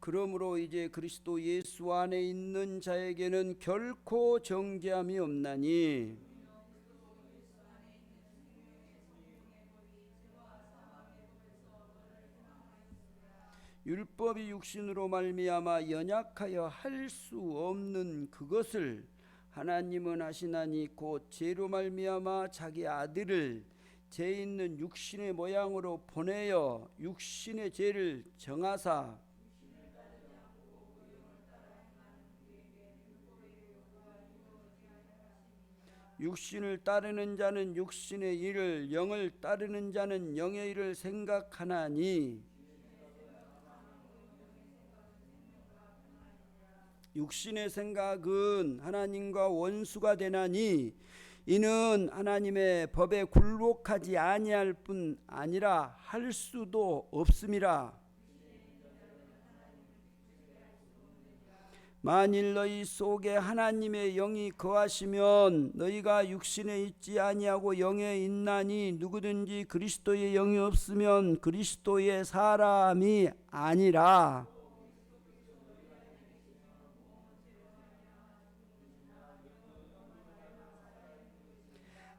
그러므로 이제 그리스도 예수 안에 있는 자에게는 결코 정죄함이 없나니 율법이 육신으로 말미암아 연약하여 할 수 없는 그것을 하나님은 하시나니 곧 죄로 말미암아 자기 아들을 죄 있는 육신의 모양으로 보내어 육신의 죄를 정하사 육신을 따르는 자는 육신의 일을, 영을 따르는 자는 영의 일을 생각하나니 육신의 생각은 하나님과 원수가 되나니 이는 하나님의 법에 굴복하지 아니할 뿐 아니라 할 수도 없음이라. 만일 너희 속에 하나님의 영이 거하시면 너희가 육신에 있지 아니하고 영에 있나니 누구든지 그리스도의 영이 없으면 그리스도의 사람이 아니라.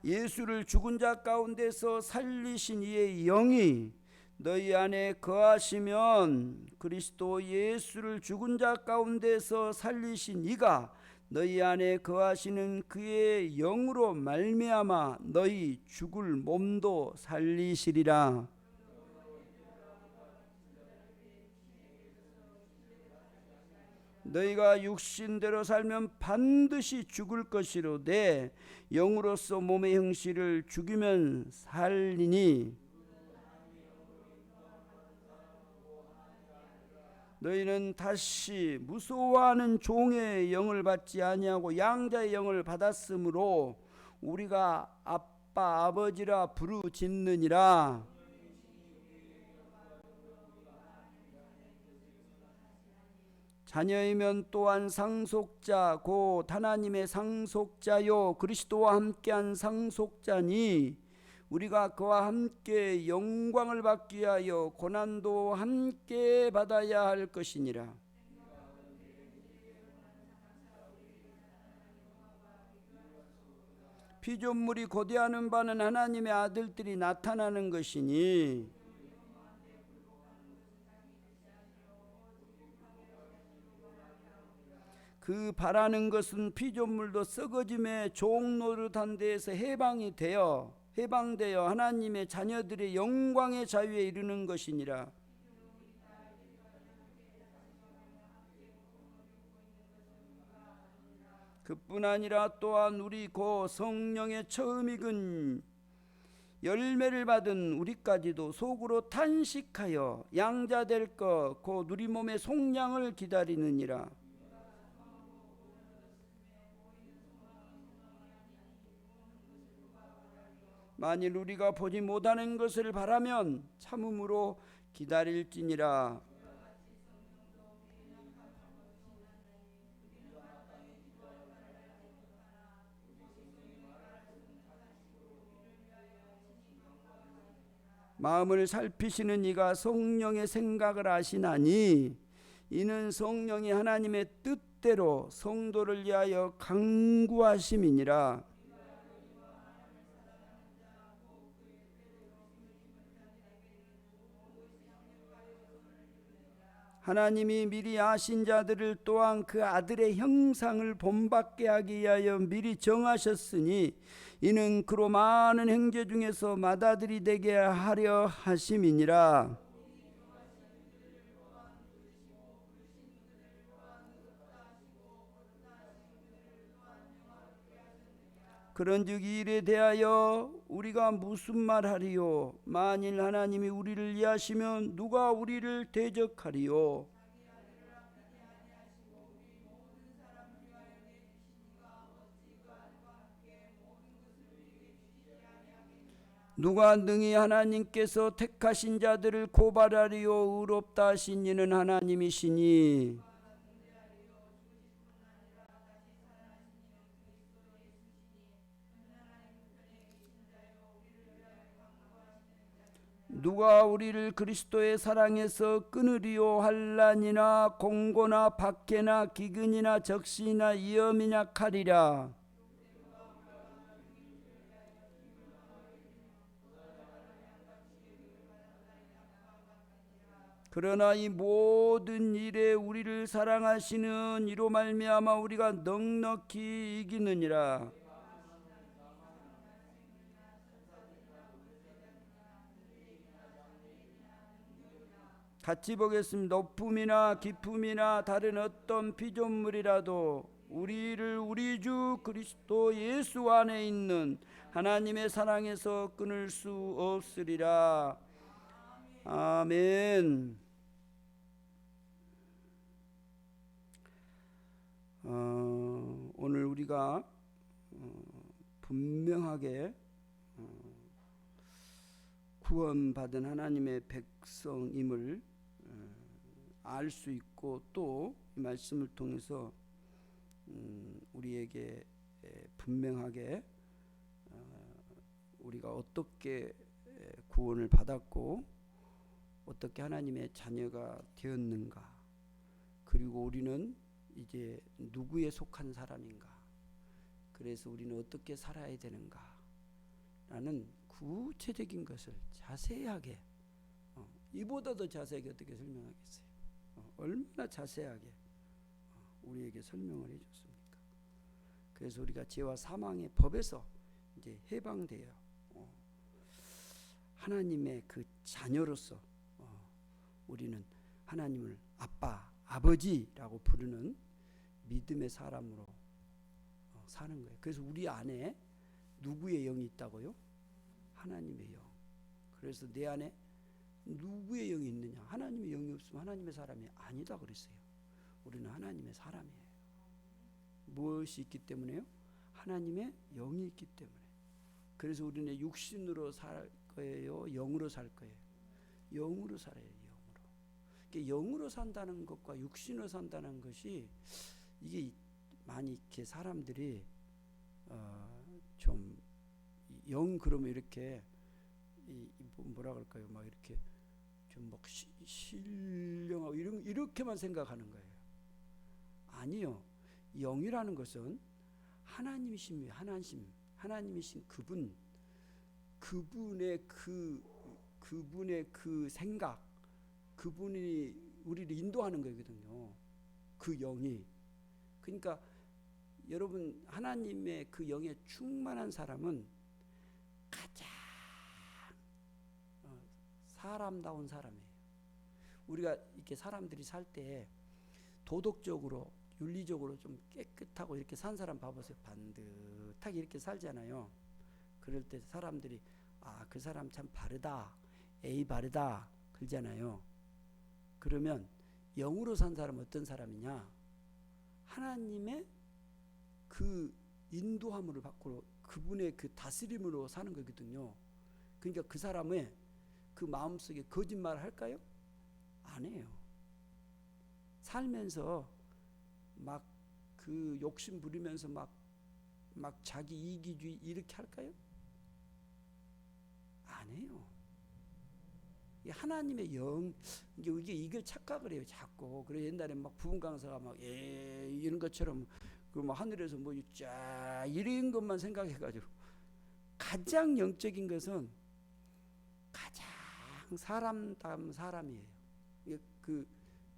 예수를 죽은 자 가운데서 살리신 이의 영이 너희 안에 거하시면 그리스도 예수를 죽은 자 가운데서 살리신 이가 너희 안에 거하시는 그의 영으로 말미암아 너희 죽을 몸도 살리시리라. 너희가 육신대로 살면 반드시 죽을 것이로되 영으로서 몸의 형식을 죽이면 살리니 너희는 다시 무서워하는 종의 영을 받지 아니하고 양자의 영을 받았으므로 우리가 아빠 아버지라 부르짖느니라. 자녀이면 또한 상속자 곧 하나님의 상속자요 그리스도와 함께한 상속자니 우리가 그와 함께 영광을 받기 위하여 고난도 함께 받아야 할 것이니라. 피조물이 고대하는 바는 하나님의 아들들이 나타나는 것이니 그 바라는 것은 피조물도 썩어짐의 종 노릇한 데에서 해방되어 하나님의 자녀들의 영광의 자유에 이르는 것이니라. 그뿐 아니라 또한 우리 고 성령의 처음 익은 열매를 받은 우리까지도 속으로 탄식하여 양자 될 것 곧 우리 몸의 속량을 기다리느니라. 만일 우리가 보지 못하는 것을 바라면 참음으로 기다릴지니라. 마음을 살피시는 이가 성령의 생각을 아시나니 이는 성령이 하나님의 뜻대로 성도를 위하여 강구하심이니라. 하나님이 미리 아신 자들을 또한 그 아들의 형상을 본받게 하기 위하여 미리 정하셨으니 이는 그로 많은 형제 중에서 맏아들이 되게 하려 하심이니라. 그런즉 이 일에 대하여 우리가 무슨 말하리요? 만일 하나님이 우리를 위하시면 누가 우리를 대적하리요? 누가 능히 하나님께서 택하신 자들을 고발하리요? 의롭다 하신 이는 하나님이시니 누가 우리를 그리스도의 사랑에서 끊으리요 환난이나 공고나 박해나 기근이나 적신이나 위험이나 칼이라. 그러나 이 모든 일에 우리를 사랑하시는 이로 말미암아 우리가 넉넉히 이기느니라. 같이 보겠습니다. 높음이나 깊음이나 다른 어떤 피조물이라도 우리를 우리 주 그리스도 예수 안에 있는 하나님의 사랑에서 끊을 수 없으리라. 아멘. 오늘 우리가 분명하게 구원받은 하나님의 백성임을 알 수 있고, 또 이 말씀을 통해서 우리에게 분명하게 우리가 어떻게 구원을 받았고 어떻게 하나님의 자녀가 되었는가, 그리고 우리는 이제 누구에 속한 사람인가, 그래서 우리는 어떻게 살아야 되는가 라는 구체적인 것을 자세하게, 이보다 더 자세하게 어떻게 설명하겠어요? 얼마나 자세하게 우리에게 설명을 해줬습니까? 그래서 우리가 죄와 사망의 법에서 이제 해방되어 하나님의 그 자녀로서 우리는 하나님을 아빠, 아버지라고 부르는 믿음의 사람으로 사는 거예요. 그래서 우리 안에 누구의 영이 있다고요? 하나님의 영. 그래서 내 안에 누구의 영이 있느냐? 하나님의 영이 없으면 하나님의 사람이 아니다 그랬어요. 우리는 하나님의 사람이에요. 무엇이 있기 때문에요? 하나님의 영이 있기 때문에. 그래서 우리는 육신으로 살 거예요? 영으로 살 거예요? 영으로 살아요. 영으로 산다는 것과 육신으로 산다는 것이, 이게 많이 이렇게 사람들이 좀 영 그러면 이렇게 뭐라 그럴까요? 막 이렇게 좀 막 신령하고 이렇게만 생각하는 거예요. 아니요. 영이라는 것은 하나님이신 그분의 그 생각, 그분이 우리를 인도하는 거거든요. 그 영이. 그러니까 여러분, 하나님의 그 영에 충만한 사람은 가장 사람다운 사람이에요. 우리가 이렇게 사람들이 살 때 도덕적으로, 윤리적으로 좀 깨끗하고 이렇게 산 사람 봐보세요. 반듯하게 이렇게 살잖아요. 그럴 때 사람들이 그 사람 참 바르다, 에이 바르다 그러잖아요. 그러면 영으로 산 사람은 어떤 사람이냐? 하나님의 그 인도함을 받고 그분의 그 다스림으로 사는 거거든요. 그러니까 그 사람의 그 마음속에 거짓말을 할까요? 안 해요. 살면서 막 그 욕심 부리면서 막 자기 이기주의 이렇게 할까요? 안 해요. 하나님의 영, 이걸 착각을 해요, 자꾸. 그래 옛날에 막 부흥 강사가 막 이런 것처럼 그 뭐 하늘에서 뭐 쫙 이런 것만 생각해가지고, 가장 영적인 것은 가장 사람다운 사람이에요.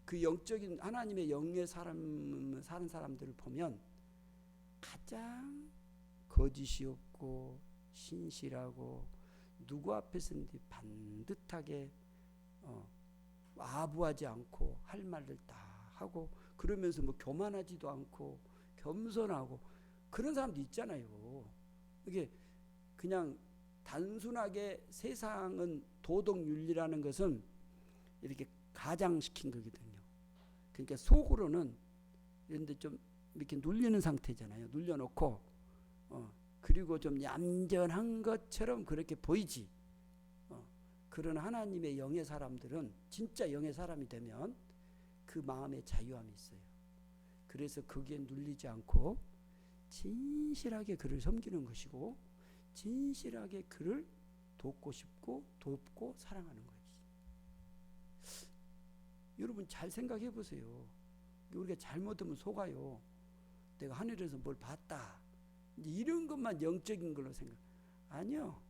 그 영적인 하나님의 영의 사람 사는 사람들을 보면 가장 거짓이 없고 신실하고 누구 앞에서든지 반듯하게 아부하지 않고 할 말을 다 하고, 그러면서 뭐 교만하지도 않고 겸손하고 그런 사람도 있잖아요. 이게 그냥 단순하게 세상은 도덕윤리라는 것은 이렇게 가장시킨 거거든요. 그러니까 속으로는 이런데 좀 이렇게 눌리는 상태잖아요. 눌려놓고 그리고 좀 얌전한 것처럼 그렇게 보이지. 그런 하나님의 영의 사람들은, 진짜 영의 사람이 되면 그 마음에 자유함이 있어요. 그래서 거기에 눌리지 않고 진실하게 그를 섬기는 것이고 진실하게 그를 돕고 싶고 돕고 사랑하는 거지. 여러분 잘 생각해 보세요. 우리가 잘못하면 속아요. 내가 하늘에서 뭘 봤다. 이런 것만 영적인 걸로 생각. 아니요.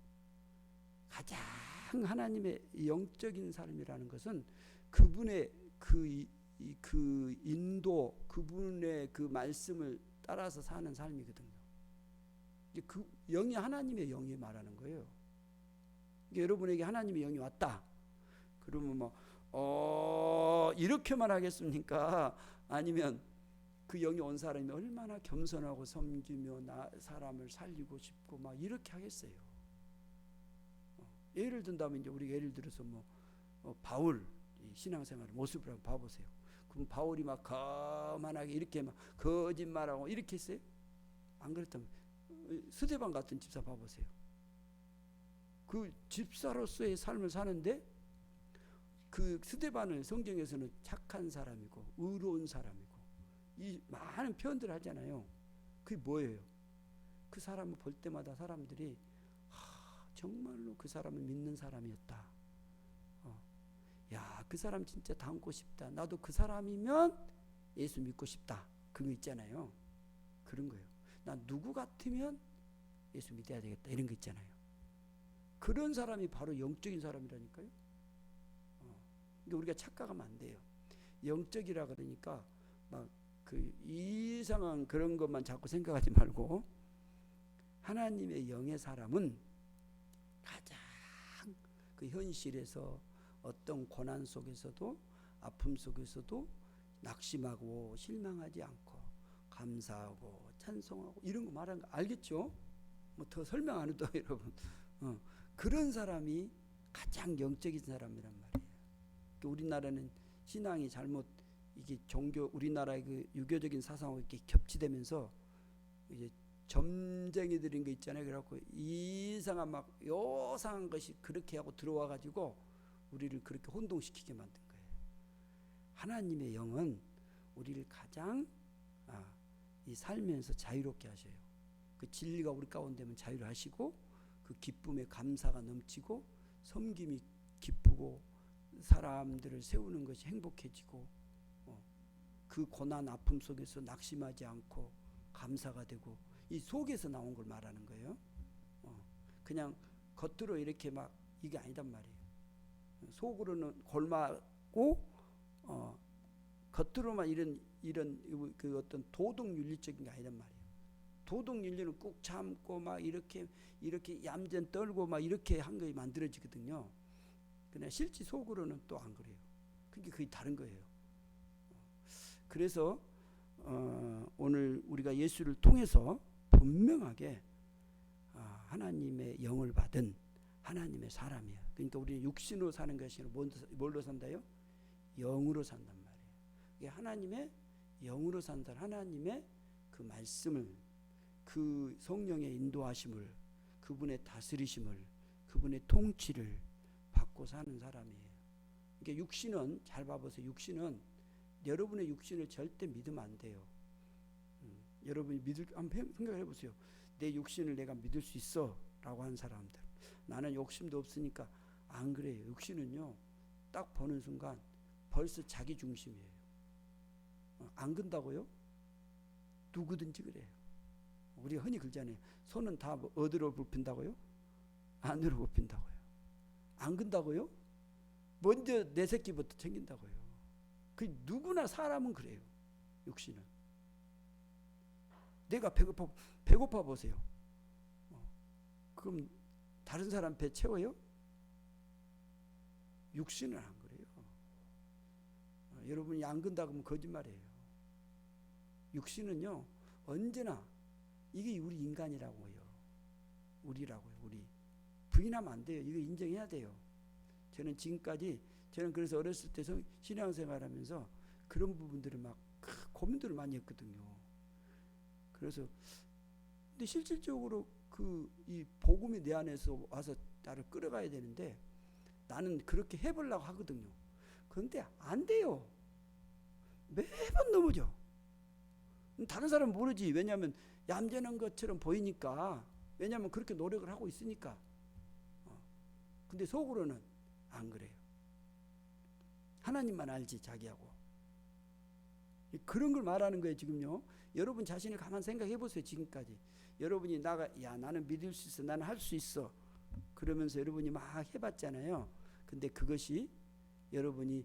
가장 하나님의 영적인 삶이라는 것은 그분의 그 인도, 그분의 그 말씀을 따라서 사는 삶이거든요. 그 영이 하나님의 영이 말하는 거예요. 여러분에게 하나님의 영이 왔다. 그러면 뭐 이렇게만 하겠습니까? 아니면 그 영이 온 사람이 얼마나 겸손하고 섬기며 사람을 살리고 싶고 막 이렇게 하겠어요. 예를 든다면 이제 우리가 예를 들어서 바울 신앙생활의 모습을 한번 봐보세요. 그럼 바울이 막 거만하게 이렇게 막 거짓말하고 이렇게 했어요? 안 그랬다면 스데반 같은 집사 봐보세요. 그 집사로서의 삶을 사는데 그 스데반은 성경에서는 착한 사람이고 의로운 사람이고 이 많은 표현들을 하잖아요. 그게 뭐예요? 그 사람을 볼 때마다 사람들이 정말로 그 사람은 믿는 사람이었다. 야, 그 사람 진짜 닮고 싶다. 나도 그 사람이면 예수 믿고 싶다. 그거 있잖아요. 그런 거예요. 나 누구 같으면 예수 믿어야 되겠다. 이런 거 있잖아요. 그런 사람이 바로 영적인 사람이라니까요. 그러니까 우리가 착각하면 안 돼요. 영적이라 그러니까 막 그 이상한 그런 것만 자꾸 생각하지 말고 하나님의 영의 사람은 가장 그 현실에서 어떤 고난 속에서도 아픔 속에서도 낙심하고 실망하지 않고 감사하고 찬송하고 이런 거 말하는 거 알겠죠? 뭐 더 설명 안 해도 여러분 그런 사람이 가장 영적인 사람이란 말이에요. 우리나라는 신앙이 잘못 이게 종교 우리나라의 그 유교적인 사상하고 이렇게 겹치되면서 이제 점쟁이들인 거 있잖아요. 그래갖고 이상한 막 요상한 것이 그렇게 하고 들어와 가지고 우리를 그렇게 혼동시키게 만든 거예요. 하나님의 영은 우리를 가장 이 살면서 자유롭게 하셔요. 그 진리가 우리 가운데면 자유를 하시고 그 기쁨에 감사가 넘치고 섬김이 기쁘고 사람들을 세우는 것이 행복해지고 그 고난 아픔 속에서 낙심하지 않고 감사가 되고 이 속에서 나온 걸 말하는 거예요. 그냥 겉으로 이렇게 막 이게 아니단 말이에요. 속으로는 골마고 겉으로만 이런 그 어떤 도덕 윤리적인 게 아니란 말이에요. 도덕 윤리는 꾹 참고 막 이렇게 얌전 떨고 막 이렇게 한 거에 만들어지거든요. 그냥 실제 속으로는 또 안 그래요. 그게 거의 다른 거예요. 그래서 오늘 우리가 예수를 통해서 분명하게 하나님의 영을 받은 하나님의 사람이에요. 그러니까 우리는 육신으로 사는 것이 아니라 뭘로 산다요? 영으로 산단 말이에요. 하나님의 영으로 산다. 하나님의 그 말씀을 그 성령의 인도하심을 그분의 다스리심을 그분의 통치를 받고 사는 사람이에요. 그러니까 육신은 잘 봐보세요. 육신은 여러분의 육신을 절대 믿으면 안 돼요. 여러분이 한번 생각해 보세요. 내 육신을 내가 믿을 수 있어 라고 하는 사람들. 나는 욕심도 없으니까 안 그래요. 육신은요 딱 보는 순간 벌써 자기 중심이에요. 안 근다고요? 누구든지 그래요. 우리가 흔히 그러잖아요. 손은 다 어디로 굽힌다고요? 안으로 굽힌다고요. 안 근다고요? 먼저 내 새끼부터 챙긴다고요. 그 누구나 사람은 그래요. 육신은. 내가 배고파 보세요. 그럼 다른 사람 배 채워요? 육신은 안 그래요. 여러분이 안 근다 그러면 거짓말이에요. 육신은요 언제나 이게 우리 인간이라고요. 우리라고요. 우리 부인하면 안 돼요. 이거 인정해야 돼요. 저는 지금까지 저는 그래서 어렸을 때 신앙생활하면서 그런 부분들을 막 고민들을 많이 했거든요. 그래서 근데 실질적으로 이 복음이 내 안에서 와서 나를 끌어가야 되는데 나는 그렇게 해보려고 하거든요. 그런데 안 돼요. 매번 넘어져. 다른 사람은 모르지. 왜냐하면 얌전한 것처럼 보이니까. 왜냐하면 그렇게 노력을 하고 있으니까. 근데 속으로는 안 그래요. 하나님만 알지 자기하고. 그런 걸 말하는 거예요 지금요. 여러분 자신을 가만 생각해 보세요. 지금까지 여러분이 나는 믿을 수 있어, 나는 할 수 있어 그러면서 여러분이 막 해봤잖아요. 근데 그것이 여러분을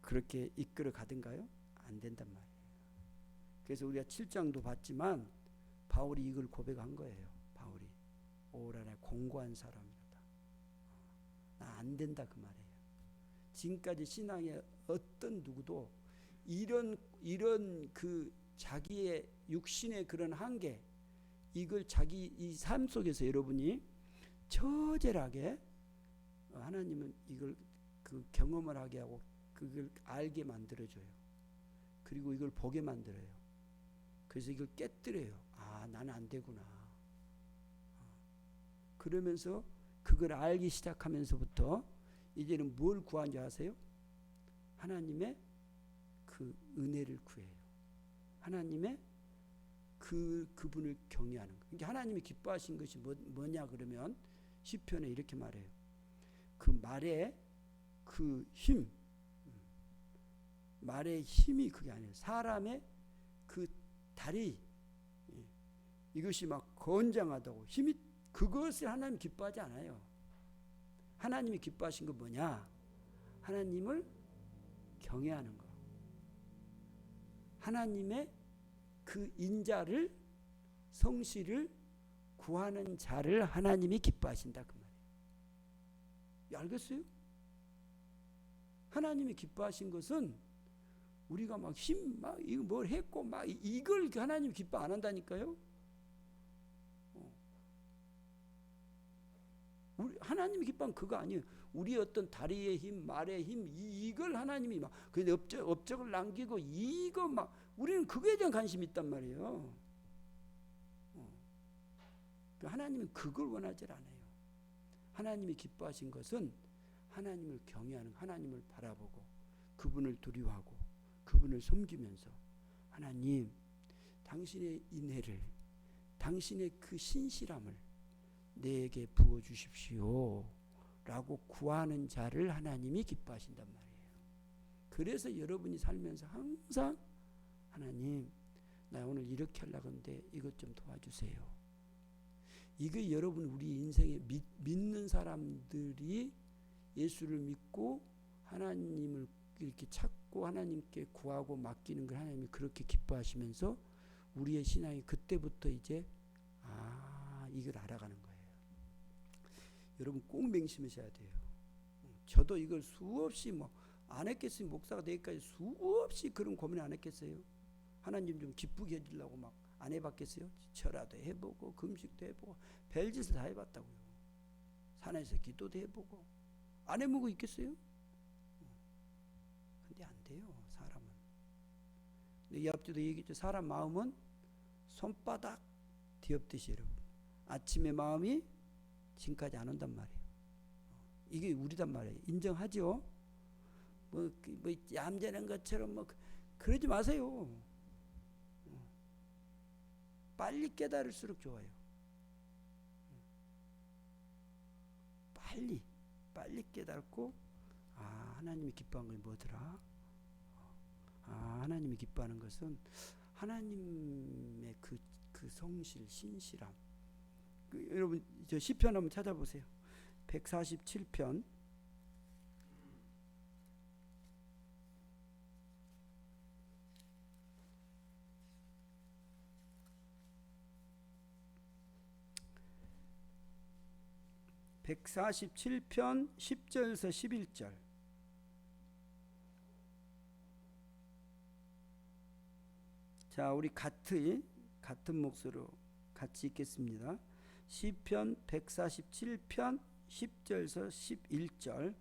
그렇게 이끌어 가든가요? 안 된단 말이에요. 그래서 우리가 7장도 봤지만 바울이 이걸 고백한 거예요. 바울이 오라나 공고한 사람이다. 나 안 된다 그 말이에요. 지금까지 신앙의 어떤 누구도 이런 그 자기의 육신의 그런 한계, 이걸 자기 이 삶 속에서 여러분이 처절하게 하나님은 이걸 그 경험을 하게 하고 그걸 알게 만들어줘요. 그리고 이걸 보게 만들어요. 그래서 이걸 깨뜨려요. 아, 나는 안 되구나. 그러면서 그걸 알기 시작하면서부터 이제는 뭘 구한 줄 아세요? 하나님의 그 은혜를 구해요. 하나님의 그분을 경외하는 거. 그러니까 하나님이 기뻐하신 것이 뭐냐 그러면 시편에 이렇게 말해요. 그 말의 그 힘, 말의 힘이 그게 아니에요. 사람의 그 다리, 이것이 막 건장하다고 힘이, 그것을 하나님 기뻐하지 않아요. 하나님이 기뻐하신 건 뭐냐? 하나님을 경외하는 거. 하나님의 그 인자를, 성실을 구하는 자를 하나님이 기뻐하신다 그 말이에요. 알겠어요? 하나님이 기뻐하신 것은 우리가 막 이거 뭘 했고 막 이걸 하나님 기뻐 안 한다니까요. 하나님이 기뻐한 그거 아니에요. 우리 어떤 다리의 힘, 말의 힘, 이걸 하나님이 막 근데 업적을 남기고 이거 막 우리는 그거에 대한 관심이 있단 말이에요. 하나님은 그걸 원하지 않아요. 하나님이 기뻐하신 것은 하나님을 경외하는, 하나님을 바라보고 그분을 두려워하고 그분을 섬기면서 하나님, 당신의 인애를, 당신의 그 신실함을 내게 부어주십시오 라고 구하는 자를 하나님이 기뻐하신단 말이에요. 그래서 여러분이 살면서 항상 하나님, 나 오늘 이렇게 하려고 하는데 이것 좀 도와주세요. 이게 여러분 우리 인생에 믿는 사람들이 예수를 믿고 하나님을 이렇게 찾고 하나님께 구하고 맡기는 걸 하나님이 그렇게 기뻐하시면서 우리의 신앙이 그때부터 이제 이걸 알아가는 거예요. 여러분 꼭 맹심하셔야 돼요. 저도 이걸 수없이 안 했겠어요. 목사가 되기까지 수없이 그런 고민 안 했겠어요. 하나님 좀 기쁘게 해주려고 막 안 해봤겠어요. 절화도 해보고 금식도 해보고 별짓을 다 해봤다고요. 산에서 기도도 해보고 안 해보고 있겠어요? 근데 안 돼요. 사람은. 근데 옆집도 얘기했죠. 사람 마음은 손바닥 뒤엎듯이 여러분. 아침에 마음이 지금까지 안 온단 말이에요. 이게 우리단 말이에요. 인정하죠? 뭐 얌전한 것처럼 그러지 마세요. 빨리 깨달을수록 좋아요. 빨리 깨닫고 하나님이 기뻐하는 건 뭐더라? 하나님이 기뻐하는 것은 하나님의 그 성실, 신실함. 여러분 저 시편 한번 찾아보세요. 147편 147편 10절에서 11절. 자, 우리 같은 목소리로 같이 읽겠습니다. 시편 147편 10절에서 11절.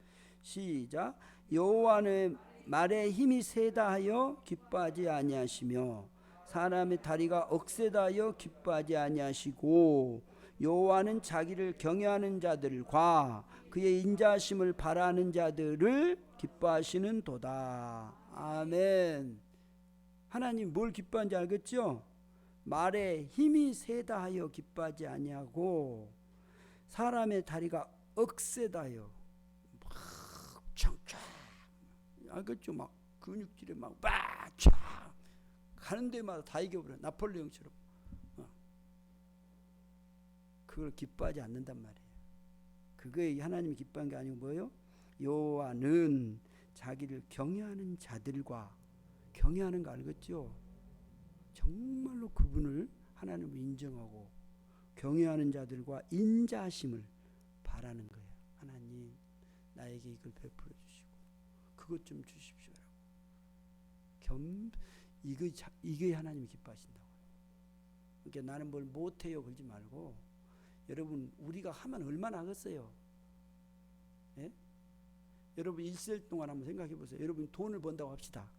시작. 여호와는 말에 힘이 세다 하여 기뻐하지 아니하시며 사람의 다리가 억세다 하여 기뻐하지 아니하시고 여호와는 자기를 경외하는 자들과 그의 인자하심을 바라는 자들을 기뻐하시는 도다. 아멘. 하나님 뭘 기뻐하는지 알겠죠? 말에 힘이 세다 하여 기뻐하지 아니하고 사람의 다리가 억세다요. 막 쫙쫙 알겠죠? 막 근육질에 막쫙 가는 데마다 다 이겨버려. 나폴레옹처럼. 그걸 기뻐하지 않는단 말이에요. 그거에 하나님이 기뻐한 게 아니고 뭐예요? 여호와는 자기를 경외하는 자들과, 경외하는 거 알겠죠? 정말로 그분을 하나님을 인정하고 경외하는 자들과 인자하심을 바라는 거예요. 하나님 나에게 이걸 베풀어 주시고 그것 좀 주십시오라고. 이게 하나님이 기뻐하신다고요. 그러니까 나는 뭘 못해요 그러지 말고, 여러분 우리가 하면 얼마나 하겠어요? 예? 여러분 일생 동안 한번 생각해 보세요. 여러분 돈을 번다고 합시다.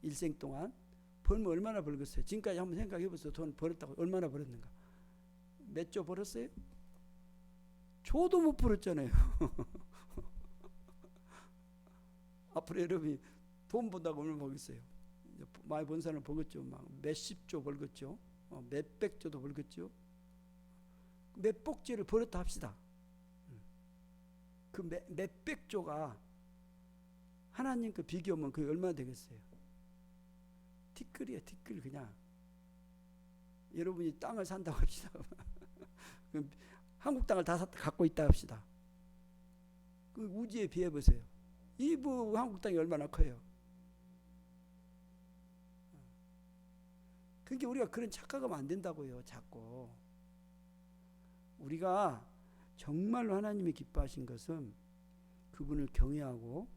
일생 동안 벌면 얼마나 벌겠어요? 지금까지 한번 생각해 보세요. 돈 벌었다고 얼마나 벌었는가? 몇 조 벌었어요? 조도 못 벌었잖아요. 앞으로 여러분이 돈 번다고 얼마 벌겠어요? 많이 번 사람 벌겠죠. 막 몇십 조 벌겠죠. 몇백 조도 벌겠죠. 몇백 조를 벌었다 합시다. 그 몇백 조가 하나님 그 비교하면 그게 얼마나 되겠어요? 티끌이에요, 티끌. 그냥 여러분이 땅을 산다고 합시다. 한국 땅을 다 갖고 있다 합시다. 그 우주에 비해 보세요. 이부 한국 땅이 얼마나 커요? 그러니까 우리가 그런 착각하면 안 된다고요. 자꾸 우리가 정말로 하나님이 기뻐하신 것은 그분을 경외하고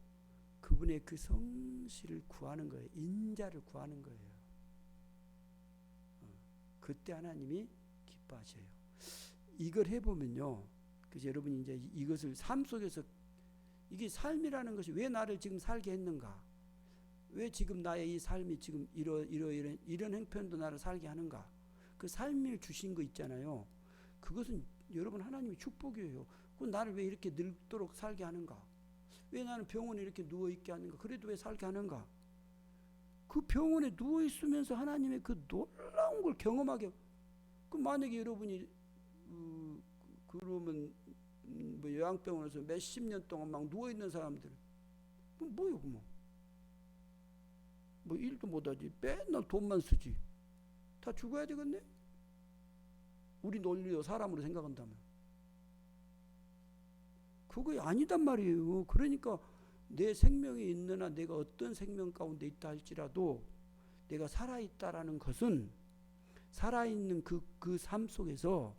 그분의 그 성실을 구하는 거예요. 인자를 구하는 거예요. 그때 하나님이 기뻐하셔요. 이걸 해보면요, 그래서 여러분이 이제 이것을 삶 속에서, 이게 삶이라는 것이 왜 나를 지금 살게 했는가? 왜 지금 나의 이 삶이 지금 이런 행편도 나를 살게 하는가? 그 삶을 주신 거 있잖아요. 그것은 여러분 하나님의 축복이에요. 그 나를 왜 이렇게 늙도록 살게 하는가? 왜 나는 병원에 이렇게 누워있게 하는가? 그래도 왜 살게 하는가? 그 병원에 누워있으면서 하나님의 그 놀라운 걸 경험하게. 그 만약에 여러분이 그러면 뭐 요양병원에서 몇십 년 동안 막 누워있는 사람들 뭐요? 뭐 일도 못하지, 맨날 돈만 쓰지. 다 죽어야 되겠네? 우리 논리로 사람으로 생각한다면 그거 아니단 말이에요. 그러니까 내 생명이 있는 한, 내가 어떤 생명 가운데 있다 할지라도 내가 살아있다라는 것은, 살아있는 그 삶 속에서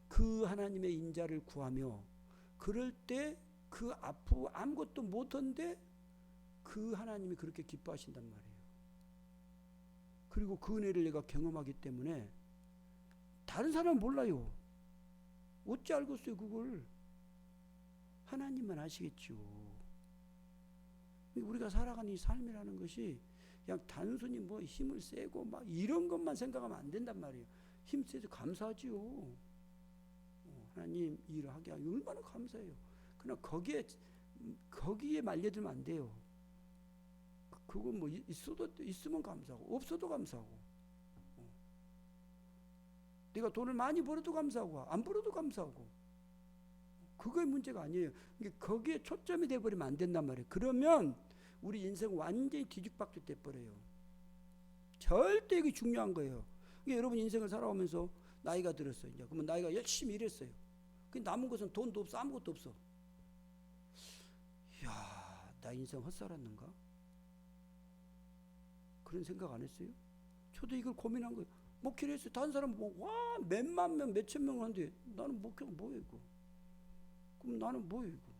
그 하나님의 인자를 구하며, 그럴 때 그 앞으로 아무것도 못한데 그 하나님이 그렇게 기뻐하신단 말이에요. 그리고 그 은혜를 내가 경험하기 때문에 다른 사람은 몰라요. 어찌 알겠어요 그걸? 하나님만 아시겠죠. 우리가 살아가는 이 삶이라는 것이 그냥 단순히 뭐 힘을 세고 막 이런 것만 생각하면 안 된단 말이에요. 힘 세서 감사하지요. 하나님 일을 하게 하기 얼마나 감사해요. 그러나 거기에 말려들면 안 돼요. 그건 뭐 있으면 감사하고 없어도 감사하고, 내가 돈을 많이 벌어도 감사하고 안 벌어도 감사하고, 그거의 문제가 아니에요. 그러니까 거기에 초점이 돼버리면 안 된단 말이에요. 그러면 우리 인생 완전히 뒤죽박죽 돼버려요. 절대 이게 중요한 거예요. 그러니까 여러분 인생을 살아오면서 나이가 들었어요. 이제 그러면 나이가 열심히 일했어요. 그 남은 것은 돈도 없어, 아무것도 없어. 이야, 나 인생 헛살았는가? 그런 생각 안 했어요? 저도 이걸 고민한 거예요. 목회를 했어요. 다른 사람 와 몇만 명, 몇천 명 하는데 나는 목회가 뭐예요 이거? 그럼 나는 뭐예요 이거?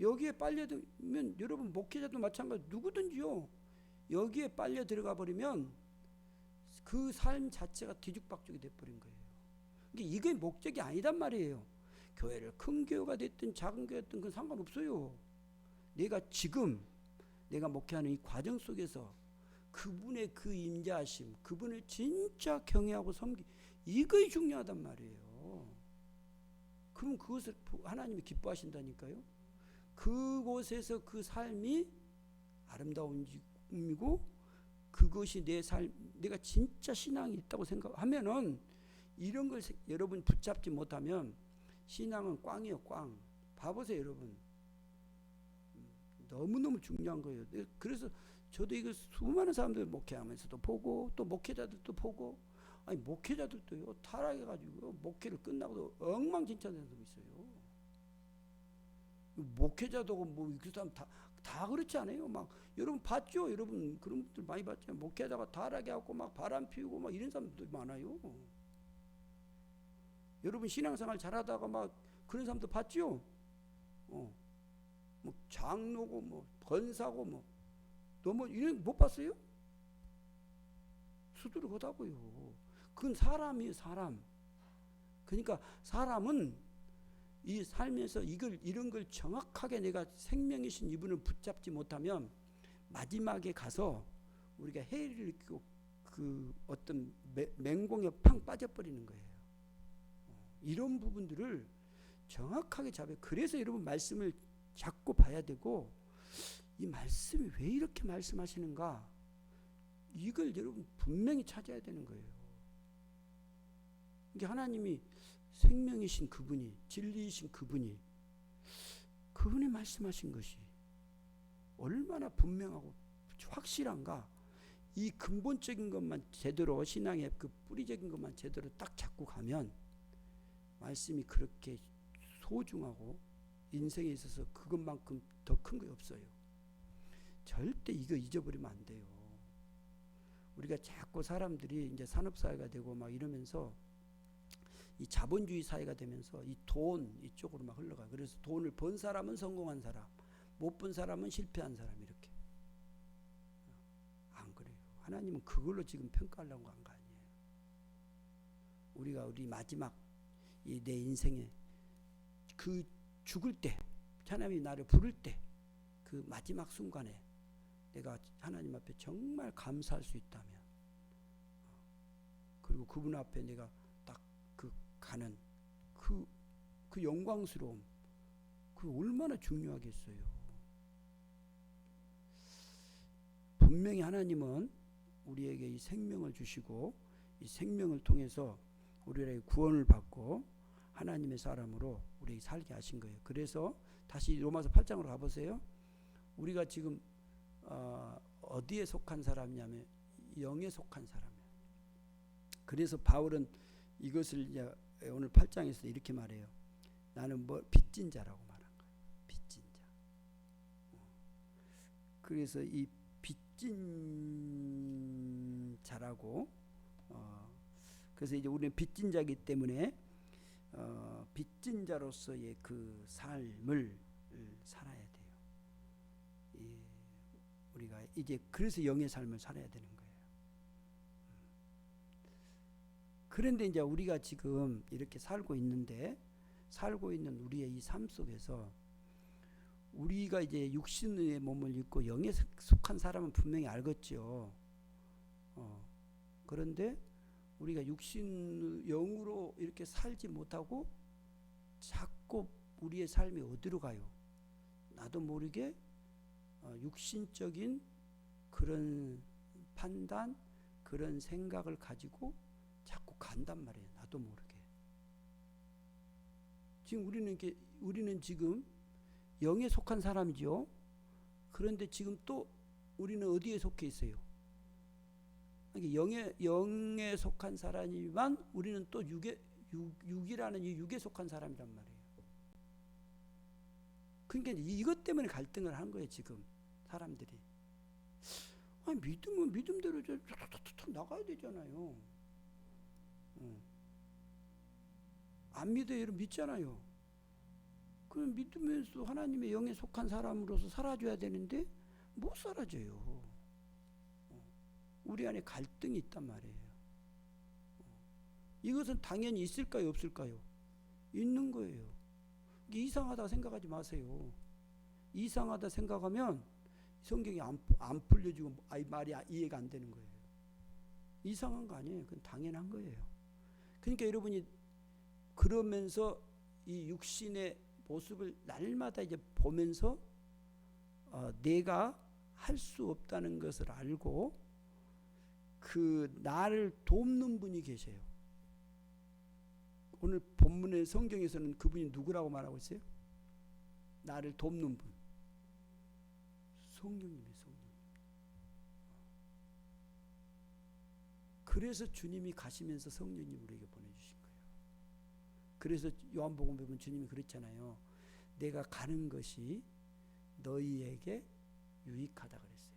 여기에 빨려들면, 여러분 목회자도 마찬가지, 누구든지요, 여기에 빨려 들어가 버리면 그 삶 자체가 뒤죽박죽이 돼버린 거예요. 이게 목적이 아니단 말이에요. 교회를 큰 교회가 됐든 작은 교회가 됐든 그건 상관없어요. 내가 지금 내가 목회하는 이 과정 속에서 그분의 그 인자하심, 그분을 진짜 경외하고 섬기, 이것이 중요하단 말이에요. 그럼 그것을 하나님이 기뻐하신다니까요. 그곳에서 그 삶이 아름다운 꿈이고, 그것이 내 삶, 내가 진짜 신앙이 있다고 생각하면은 이런 걸 여러분 붙잡지 못하면 신앙은 꽝이에요. 꽝. 봐보세요 여러분. 너무너무 중요한 거예요. 그래서 저도 이거 수많은 사람들 목회하면서도 보고 또 목회자들도 보고, 아니 목회자들도요 타락해가지고 목회를 끝나고도 엉망진창되는 사람이 있어요. 목회자도 뭐 그 사람 다 그렇지 않아요? 막 여러분 봤죠? 여러분 그런 분들 많이 봤죠? 목회자가 타락해갖고 막 바람 피우고 막 이런 사람들도 많아요. 여러분 신앙생활 잘하다가 막 그런 사람도 봤죠? 뭐 장로고 뭐 권사고 뭐 너무 이런 못 봤어요? 수두룩하다고요. 그건 사람이에요, 사람. 그러니까 사람은 이 살면서 이런 걸 정확하게 내가 생명이신 이분을 붙잡지 못하면 마지막에 가서 우리가 해를 느끼고 그 어떤 맹공에 팡 빠져버리는 거예요. 이런 부분들을 정확하게 잡아요. 그래서 여러분 말씀을 자꾸 봐야 되고, 이 말씀이 왜 이렇게 말씀하시는가, 이걸 여러분 분명히 찾아야 되는 거예요. 이게 하나님이 생명이신 그분이, 진리이신 그분이 말씀하신 것이 얼마나 분명하고 확실한가, 이 근본적인 것만 제대로, 신앙의 그 뿌리적인 것만 제대로 딱 잡고 가면 말씀이 그렇게 소중하고 인생에 있어서 그것만큼 더 큰 거 없어요. 절대 이거 잊어버리면 안 돼요. 우리가 자꾸 사람들이 이제 산업사회가 되고 막 이러면서 이 자본주의 사회가 되면서 이 돈 이쪽으로 막 흘러가. 그래서 돈을 번 사람은 성공한 사람, 못 번 사람은 실패한 사람, 이렇게. 안 그래요. 하나님은 그걸로 지금 평가하려고 한 거 아니에요. 우리 마지막 이 내 인생에 그 죽을 때, 하나님이 나를 부를 때, 그 마지막 순간에 내가 하나님 앞에 정말 감사할 수 있다면, 그리고 그분 앞에 내가 딱 그 가는 그 영광스러움, 그 얼마나 중요하겠어요. 분명히 하나님은 우리에게 이 생명을 주시고 이 생명을 통해서 우리에게 구원을 받고 하나님의 사람으로 우리에게 살게 하신 거예요. 그래서 다시 로마서 8장으로 가보세요. 우리가 지금 어디에 속한 사람이냐면 영에 속한 사람이에요. 그래서 바울은 이것을 이제 오늘 8장에서 이렇게 말해요. 나는 뭐 빚진 자라고 말한 거예요. 빚진 자. 그래서 이 빚진 자라고, 그래서 이제 우리는 빚진 자이기 때문에 빚진 자로서의 그 삶을 살아야 돼요. 우리가 이제 그래서 영의 삶을 살아야 되는 거예요. 그런데 이제 우리가 지금 이렇게 살고 있는 우리의 이 삶 속에서 우리가 이제 육신의 몸을 입고 영에 속한 사람은 분명히 알겠죠. 그런데 우리가 영으로 이렇게 살지 못하고 자꾸 우리의 삶이 어디로 가요? 나도 모르게 육신적인 그런 판단, 그런 생각을 가지고 자꾸 간단 말이에요. 나도 모르게. 지금 우리는 지금 영에 속한 사람이죠. 그런데 지금 또 우리는 어디에 속해 있어요? 영에 속한 사람이지만 우리는 또 육이라는 이 육에 속한 사람이란 말이에요. 그러니까 이것 때문에 갈등을 한 거예요, 지금 사람들이. 아니, 믿으면 믿음대로 나가야 되잖아요. 안 믿어요, 여러분. 믿잖아요. 그럼 믿으면서 하나님의 영에 속한 사람으로서 살아줘야 되는데 못 살아줘요. 우리 안에 갈등이 있단 말이에요. 이것은 당연히 있을까요, 없을까요? 있는 거예요. 이상하다 생각하지 마세요. 이상하다 생각하면 성경이 안 풀려지고 말이 이해가 안 되는 거예요. 이상한 거 아니에요. 그건 당연한 거예요. 그러니까 여러분이 그러면서 이 육신의 모습을 날마다 이제 보면서 내가 할 수 없다는 것을 알고 그 나를 돕는 분이 계세요. 오늘 본문의 성경에서는 그분이 누구라고 말하고 있어요? 나를 돕는 분. 성령님이에요. 성령. 그래서 주님이 가시면서 성령님 우리에게 보내주신 거예요. 그래서 요한복음 보면 주님이 그랬잖아요. 내가 가는 것이 너희에게 유익하다 그랬어요.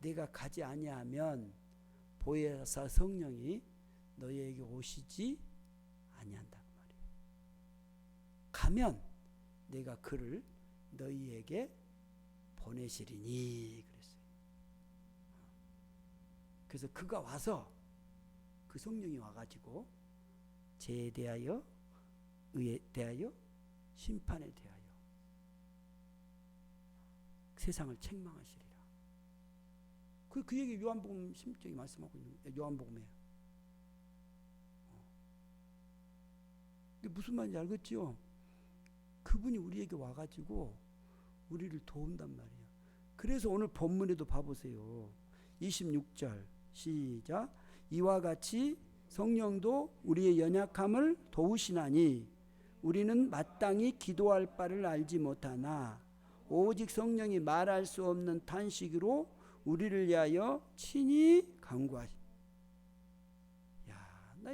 내가 가지 아니하면 보혜사 성령이 너희에게 오시지 아니한다 그 말이에요. 가면 내가 그를 너희에게 보내시리니 그랬어요. 그래서 그가 와서 그 성령이 와가지고 죄에 대하여 의에 대하여 심판에 대하여 세상을 책망하시리라. 그 얘기 요한복음 16장에 말씀하고 있는 요한복음에. 이게 무슨 말인지 알겠죠? 그분이 우리에게 와가지고 우리를 도운단 말이에요. 그래서 오늘 본문에도 봐보세요. 26절 시작. 이와 같이 성령도 우리의 연약함을 도우시나니 우리는 마땅히 기도할 바를 알지 못하나 오직 성령이 말할 수 없는 탄식으로 우리를 위하여 친히 간구하시. 야, 나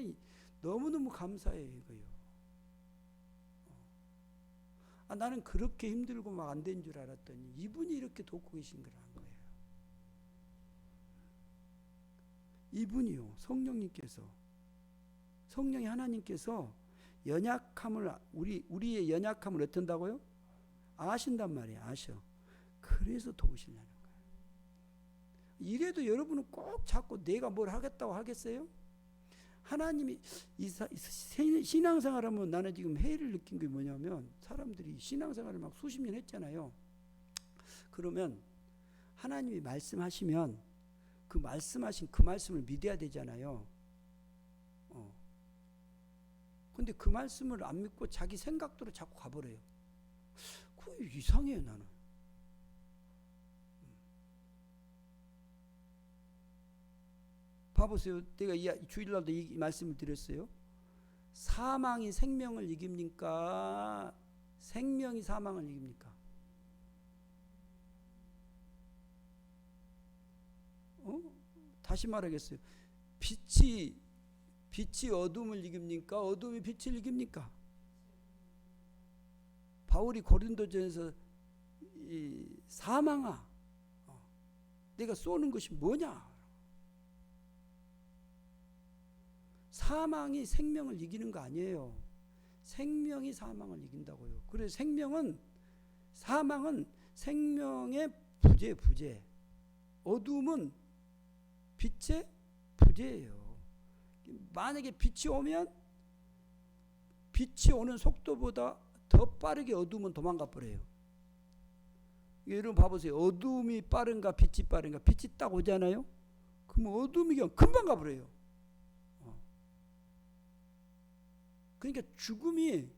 너무너무 감사해요 이거요. 나는 그렇게 힘들고 막 안 된 줄 알았더니 이분이 이렇게 돕고 계신 거라는 거예요. 이분이요, 성령님께서, 성령이 하나님께서 연약함을 우리의 연약함을 어떤다고요? 아신단 말이에요. 아셔. 그래서 도우시려는 거예요. 이래도 여러분은 꼭 자꾸 내가 뭘 하겠다고 하겠어요? 하나님이 신앙생활하면 나는 지금 해를 느낀 게 뭐냐면 사람들이 신앙생활을 막 수십 년 했잖아요. 그러면 하나님이 말씀하시면 그 말씀하신 그 말씀을 믿어야 되잖아요. 근데 그 말씀을 안 믿고 자기 생각대로 자꾸 가버려요. 그게 이상해요 나는. 봐보세요. 내가 주일날도 이 말씀을 드렸어요. 사망이 생명을 이깁니까? 생명이 사망을 이깁니까? 다시 말하겠어요. 빛이 어둠을 이깁니까? 어둠이 빛을 이깁니까? 바울이 고린도전에서 사망아, 내가 쏘는 것이 뭐냐? 사망이 생명을 이기는 거 아니에요. 생명이 사망을 이긴다고요. 그래서 사망은 생명의 부재. 어둠은 빛의 부재예요. 만약에 빛이 오면 빛이 오는 속도보다 더 빠르게 어둠은 도망가 버려요. 여러분 봐보세요. 어둠이 빠른가 빛이 빠른가? 빛이 딱 오잖아요. 그러면 어둠이 그냥 금방 가버려요. 그러니까 죽음이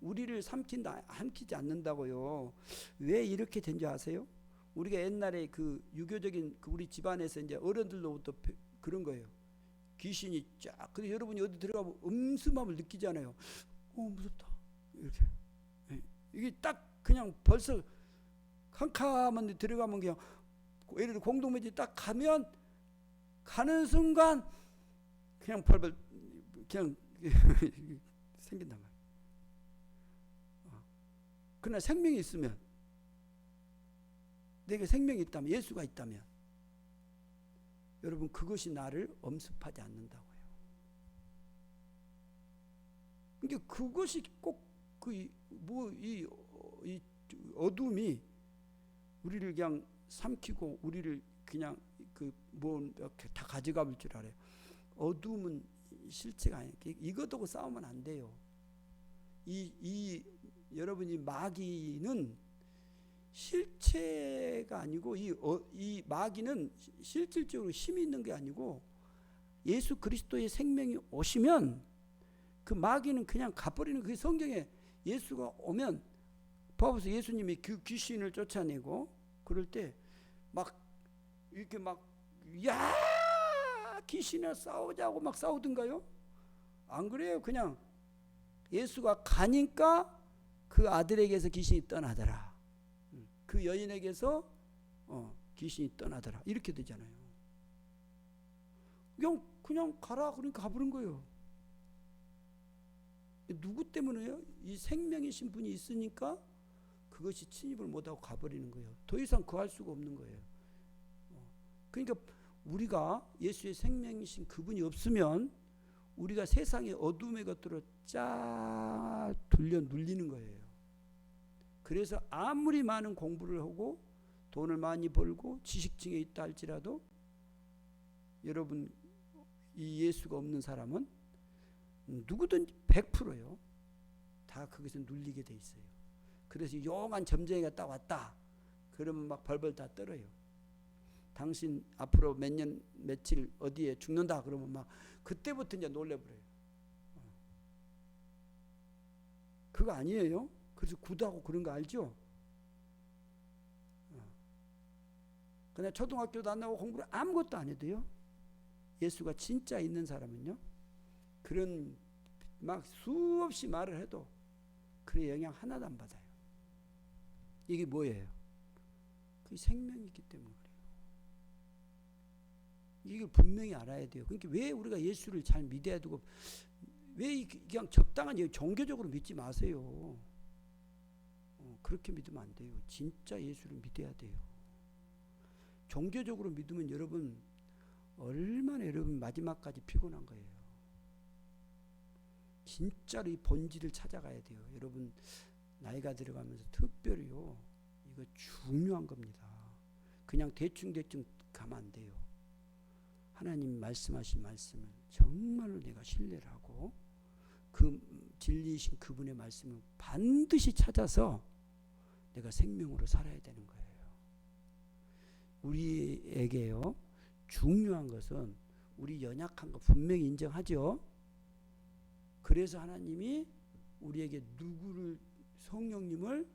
우리를 삼키지 않는다고요. 왜 이렇게 된 줄 아세요? 우리가 옛날에 그 유교적인 우리 집안에서 이제 어른들로부터 그런 거예요. 귀신이 쫙. 근데 여러분이 어디 들어가면 음슴함을 느끼잖아요. 무섭다. 이렇게. 이게 딱 그냥 벌써 캄캄한 데 들어가면 그냥 예를 들어 공동묘지 딱 가는 순간 그냥 벌벌 그냥 생긴단 말이에요. 그러나 생명이 있으면, 내게 생명이 있다면, 예수가 있다면 여러분 그것이 나를 엄습하지 않는다고요. 그러니까 그것이 꼭 이 어둠이 우리를 그냥 삼키고 우리를 그냥 다 가져가 볼 줄 알아요. 어둠은 실체가 아니에요. 이것하고 싸우면 안 돼요. 여러분이 마귀는 실체가 아니고 이 마귀는 실질적으로 힘이 있는 게 아니고 예수 그리스도의 생명이 오시면 그 마귀는 그냥 가버리는. 그 성경에 예수가 오면 봐보세요. 예수님이 그 귀신을 쫓아내고 그럴 때 막 이렇게 막 귀신이랑 싸우자고 막 싸우던가요? 안 그래요. 그냥 예수가 가니까 그 아들에게서 귀신이 떠나더라. 그 여인에게서 귀신이 떠나더라. 이렇게 되잖아요. 그냥 가라 그러니까 가버린 거예요. 누구 때문에요? 이 생명이신 분이 있으니까 그것이 침입을 못하고 가버리는 거예요. 더 이상 구할 수가 없는 거예요. 그러니까 우리가 예수의 생명이신 그분이 없으면 우리가 세상의 어둠의 것들을 쫙 돌려 눌리는 거예요. 그래서 아무리 많은 공부를 하고 돈을 많이 벌고 지식층에 있다 할지라도 여러분 이 예수가 없는 사람은 누구든 100%요. 다 거기서 눌리게 돼 있어요. 그래서 용한 점쟁이가 딱 왔다. 그러면 막 벌벌 다 떨어요. 당신 앞으로 몇 년 며칠 어디에 죽는다 그러면 막 그때부터 이제 놀래버려요. 그거 아니에요. 그래서 구두하고 그런 거 알죠? 그냥 초등학교도 안 나오고 공부를 아무것도 안 해도요. 예수가 진짜 있는 사람은요. 그런 막 수없이 말을 해도 그런 영향 하나도 안 받아요. 이게 뭐예요? 그게 생명이기 때문에 그래요. 이걸 분명히 알아야 돼요. 그러니까 왜 우리가 예수를 잘 믿어야 되고 왜 그냥 적당한 종교적으로 믿지 마세요. 그렇게 믿으면 안 돼요. 진짜 예수를 믿어야 돼요. 종교적으로 믿으면 여러분 얼마나 여러분 마지막까지 피곤한 거예요. 진짜로 이 본질을 찾아가야 돼요. 여러분 나이가 들어가면서 특별히요. 이거 중요한 겁니다. 그냥 대충 가면 안 돼요. 하나님 말씀하신 말씀을 정말로 내가 신뢰를 하고 그 진리이신 그분의 말씀을 반드시 찾아서 내가 생명으로 살아야 되는 거예요. 우리에게요. 중요한 것은 우리 연약한 거 분명히 인정하죠. 그래서 하나님이 우리에게 누구를 성령님을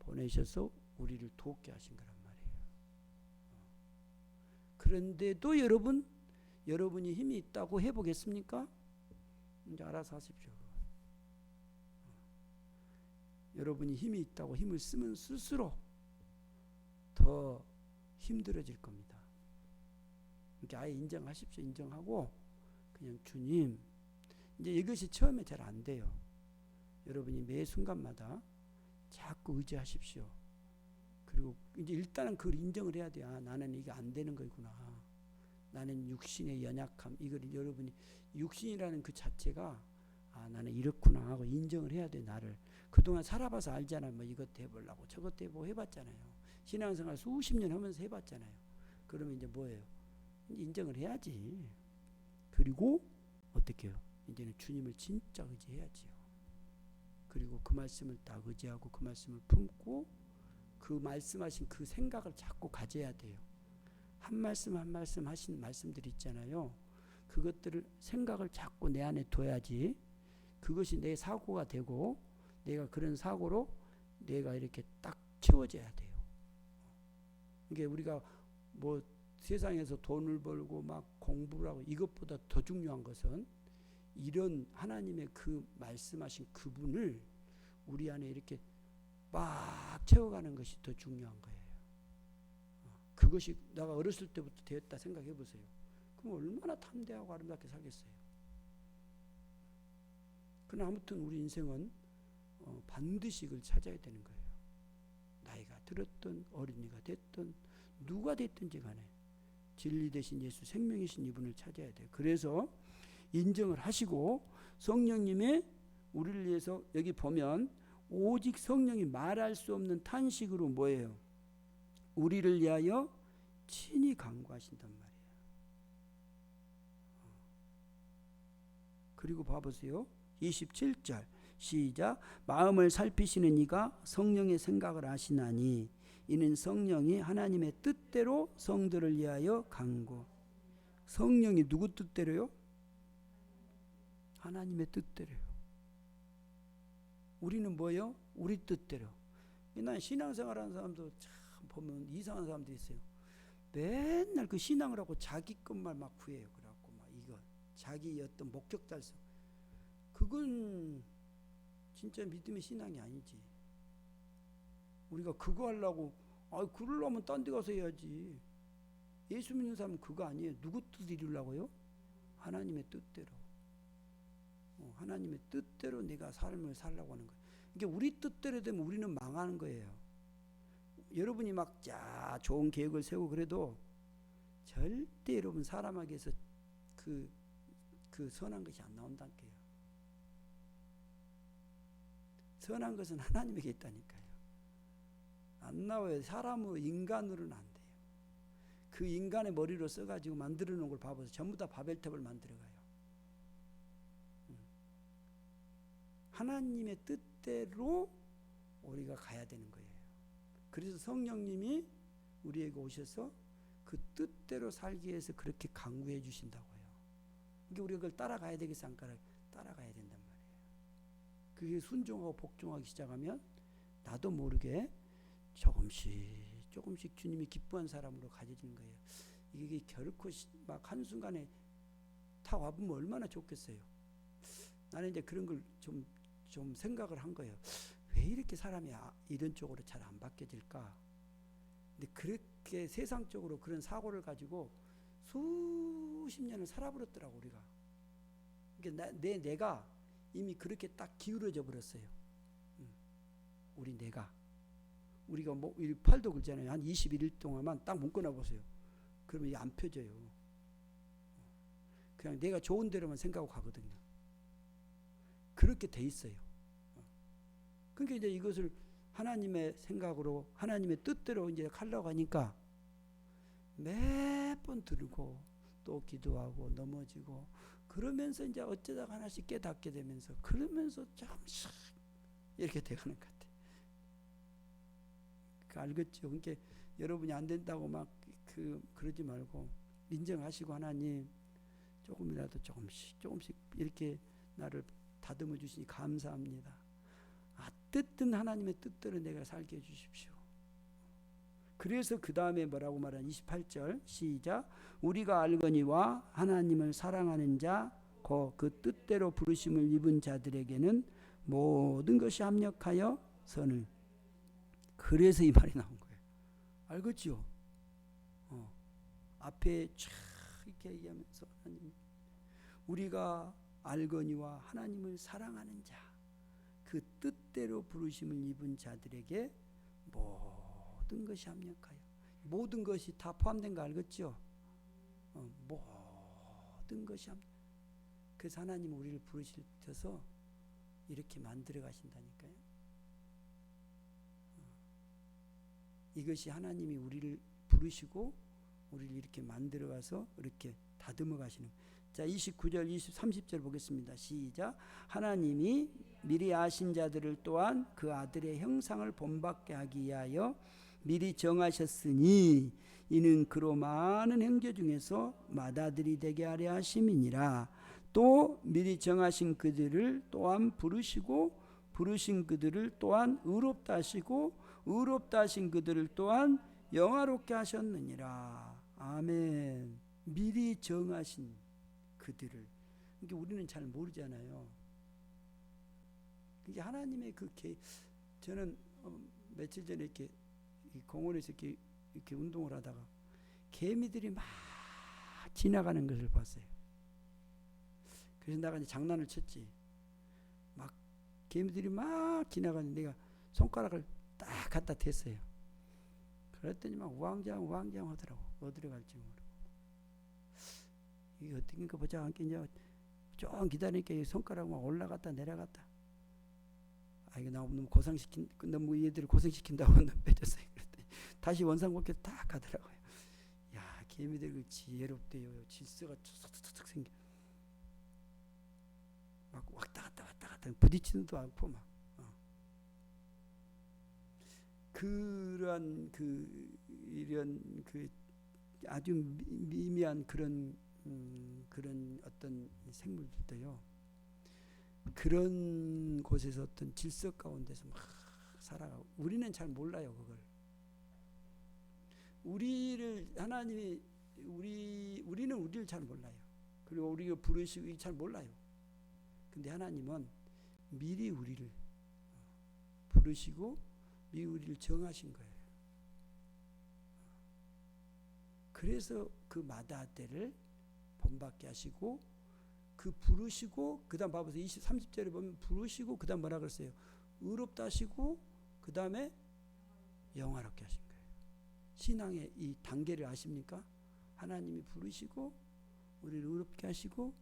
보내셔서 우리를 돕게 하신 거란 말이에요. 그런데도 여러분이 힘이 있다고 해보겠습니까? 이제 알아서 하십시오. 여러분이 힘이 있다고 힘을 쓰면 쓸수록 더 힘들어질 겁니다. 그러니까 아예 인정하십시오. 인정하고 그냥 주님, 이제 이것이 처음에 잘 안 돼요. 여러분이 매 순간마다 자꾸 의지하십시오. 그리고 이제 일단은 그걸 인정을 해야 돼요. 아, 나는 이게 안 되는 거구나. 나는 육신의 연약함. 이걸 여러분이 육신이라는 그 자체가 아, 나는 이렇구나 하고 인정을 해야 돼. 나를 그동안 살아봐서 알잖아요. 뭐 이것 해보려고 저것 해보고 해봤잖아요. 신앙생활 수십 년 하면서 해봤잖아요. 그러면 이제 뭐예요? 인정을 해야지. 그리고 어떻게 해요? 이제는 주님을 진짜 의지해야지요. 그리고 그 말씀을 딱 의지하고 그 말씀을 품고 그 말씀하신 그 생각을 자꾸 가져야 돼요. 한 말씀 한 말씀 하신 말씀들이 있잖아요. 그것들을 생각을 자꾸 내 안에 둬야지 그것이 내 사고가 되고 내가 그런 사고로 내가 이렇게 딱 채워져야 돼요. 그러니까 우리가 뭐 세상에서 돈을 벌고 막 공부를 하고 이것보다 더 중요한 것은 이런 하나님의 그 말씀하신 그분을 우리 안에 이렇게 막 채워가는 것이 더 중요한 거예요. 그것이 내가 어렸을 때부터 되었다 생각해 보세요. 그럼 얼마나 탐대하고 아름답게 살겠어요. 그러나 아무튼 우리 인생은 반드시 이걸 찾아야 되는 거예요. 나이가 들었든 어린이가 됐든 누가 됐든지 간에 진리 되신 예수 생명이신 이분을 찾아야 돼요. 그래서 인정을 하시고 성령님의 우리를 위해서 여기 보면 오직 성령이 말할 수 없는 탄식으로 뭐예요? 우리를 위하여 친히 간구하신단 말이에요. 그리고 봐보세요. 27절 시작. 마음을 살피시는 이가 성령의 생각을 아시나니 이는 성령이 하나님의 뜻대로 성도를 위하여 간구. 성령이 누구 뜻대로요? 하나님의 뜻대로요. 우리는 뭐예요? 우리 뜻대로. 난 신앙생활하는 사람도 참 보면 이상한 사람도 있어요. 맨날 그 신앙을 하고 자기 것만 막 구해요. 그래갖고 막 이거 자기 어떤 목적 달성. 그건 진짜 믿음의 신앙이 아니지. 우리가 그거 하려고 그러려면 딴 데 가서 해야지. 예수 믿는 사람은 그거 아니에요. 누구 뜻 이루려고요? 하나님의 뜻대로. 하나님의 뜻대로 내가 삶을 살려고 하는 거예요. 그러니까 우리 뜻대로 되면 우리는 망하는 거예요. 여러분이 막 좋은 계획을 세우고 그래도 절대 여러분 사람에게서 그 선한 것이 안 나온다는 거예요. 선한 것은 하나님에게 있다니까요. 안 나와요. 사람으로, 인간으로는 안 돼요. 그 인간의 머리로 써가지고 만들어 놓은 걸 봐보세요. 전부 다 바벨탑을 만들어가요. 하나님의 뜻대로 우리가 가야 되는 거예요. 그래서 성령님이 우리에게 오셔서 그 뜻대로 살기 위해서 그렇게 강구해 주신다고요. 그러니까 우리가 그걸 따라가야 되겠어, 안 따라가야 된단 말이에요. 그게 순종하고 복종하기 시작하면 나도 모르게 조금씩 주님이 기뻐한 사람으로 가져지는 거예요. 이게 결코 막 한순간에 다 와보면 얼마나 좋겠어요. 나는 이제 그런 걸 좀 생각을 한 거예요. 왜 이렇게 사람이 이런 쪽으로 잘 안 바뀌어질까? 근데 그렇게 세상적으로 그런 사고를 가지고 수십 년을 살아버렸더라고, 우리가. 그러니까 내가 이미 그렇게 딱 기울어져 버렸어요. 우리가 뭐 팔도 긁잖아요. 한 21일 동안만 딱 묶어놔 보세요. 그러면 이게 안 펴져요. 그냥 내가 좋은 대로만 생각하고 가거든요. 그렇게 돼 있어요. 그러니까 이제 이것을 하나님의 생각으로, 하나님의 뜻대로 이제 하려고 하니까 매번 들고 또 기도하고 넘어지고 그러면서 이제 어쩌다가 하나씩 깨닫게 되면서 그러면서 조금씩 이렇게 돼가는 것 같아요. 알겠죠? 그러니까 여러분이 안 된다고 막 그러지 말고 인정하시고 하나님 조금이라도 조금씩 이렇게 나를 다듬어 주시니 감사합니다. 뜻든 하나님의 뜻대로 내가 살게 해주십시오. 그래서 그 다음에 뭐라고 말하는 28절 시작. 우리가 알거니와 하나님을 사랑하는 자 곧 그 뜻대로 부르심을 입은 자들에게는 모든 것이 합력하여 선을. 그래서 이 말이 나온 거예요. 알겠죠? 앞에 쫙 이렇게 얘기하면서 하나님, 우리가 알거니와 하나님을 사랑하는 자 그 뜻대로 부르심을 입은 자들에게 모든 것이 합력하여. 모든 것이 다 포함된 거 알겠죠? 모든 것이 그래서 하나님은 우리를 부르셔서 이렇게 만들어 가신다니까요. 이것이 하나님이 우리를 부르시고 우리를 이렇게 만들어 가서 이렇게 다듬어 가시는. 자, 29절, 30절 보겠습니다. 시작. 하나님이 미리 아신 자들을 또한 그 아들의 형상을 본받게 하기 위하여 미리 정하셨으니 이는 그로 많은 형제 중에서 맏아들이 되게 하려 하심이니라. 또 미리 정하신 그들을 또한 부르시고 부르신 그들을 또한 의롭다 하시고 의롭다 하신 그들을 또한 영화롭게 하셨느니라. 아멘. 미리 정하신 그들을. 그러니까 우리는 잘 모르잖아요. 그게 하나님의 저는 며칠 전에 이렇게 공원에서 이렇게 운동을 하다가 개미들이 막 지나가는 것을 봤어요. 그래서 내가 이제 장난을 쳤지. 막 개미들이 막 지나가는데 내가 손가락을 딱 갖다 댔어요. 그랬더니 막 우왕좌왕 하더라고. 어디로 갈지 모르고. 이게 어떻게 보자 함께 이제 좀 기다리니까 손가락 막 올라갔다 내려갔다. 이거 나 너무 얘들을 고생시킨다고 빼줬어요. 그랬더니 다시 원상복귀 딱 가더라고요. 야, 개미들 지혜롭대요. 질서가 툭툭툭 생겨. 막 왔다 갔다 부딪히지도 않고 막. 그러한 이런 아주 미미한 그런 어떤 생물들도요. 그런 곳에서 어떤 질서 가운데서 막 살아가고 우리는 잘 몰라요. 그걸. 하나님이 우리는 우리를 잘 몰라요. 그리고 우리가 부르시고 잘 몰라요. 근데 하나님은 미리 우리를 부르시고 미리 우리를 정하신 거예요. 그래서 그 마다 때를 본받게 하시고 그 부르시고 그 다음 봐보세요. 20, 30절에 보면 부르시고 그 다음 뭐라 그랬어요? 의롭다 하시고 그 다음에 영화롭게 하신 거예요. 신앙의 이 단계를 아십니까? 하나님이 부르시고 우리를 의롭게 하시고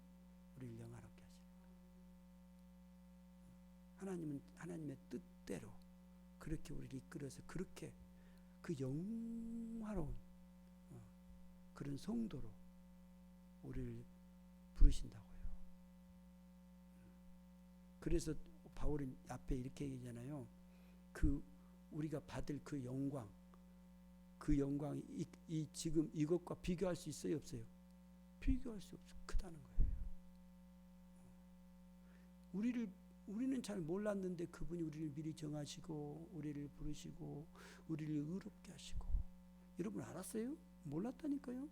우리를 영화롭게 하시는 거예요. 하나님은 하나님의 뜻대로 그렇게 우리를 이끌어서 그렇게 그 영화로운 그런 성도로 우리를 부르신다고요. 그래서 바울은 앞에 이렇게 얘기하잖아요. 그 우리가 받을 그 영광, 그 영광이 이 지금 이것과 비교할 수 있어요, 없어요? 비교할 수 없어. 크다는 거예요. 우리는 잘 몰랐는데 그분이 우리를 미리 정하시고 우리를 부르시고 우리를 의롭게 하시고, 여러분 알았어요? 몰랐다니까요.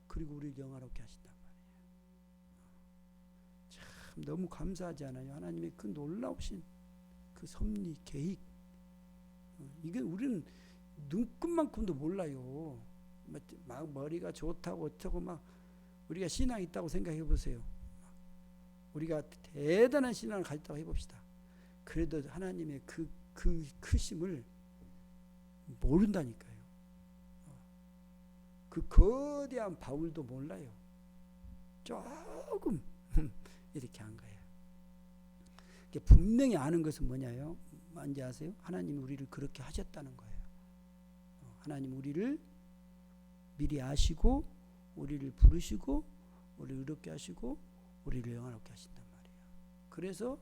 그리고 우리를 영화롭게 하신단 말이에요. 참 너무 감사하지 않아요? 하나님의 그 놀라우신 그 섭리 계획. 이게 우리는 눈끝만큼도 몰라요. 막 머리가 좋다고 어쩌고 막 우리가 신앙이 있다고 생각해 보세요. 우리가 대단한 신앙을 가졌다고 해봅시다. 그래도 하나님의 그 크심을 모른다니까요. 그 거대한 바울도 몰라요. 조금 이렇게 한 거예요. 분명히 아는 것은 뭐냐요? 뭔지 아세요? 하나님이 우리를 그렇게 하셨다는 거예요. 하나님 우리를 미리 아시고 우리를 부르시고 우리를 의롭게 하시고 우리를 영화롭게 하신단 말이에요. 그래서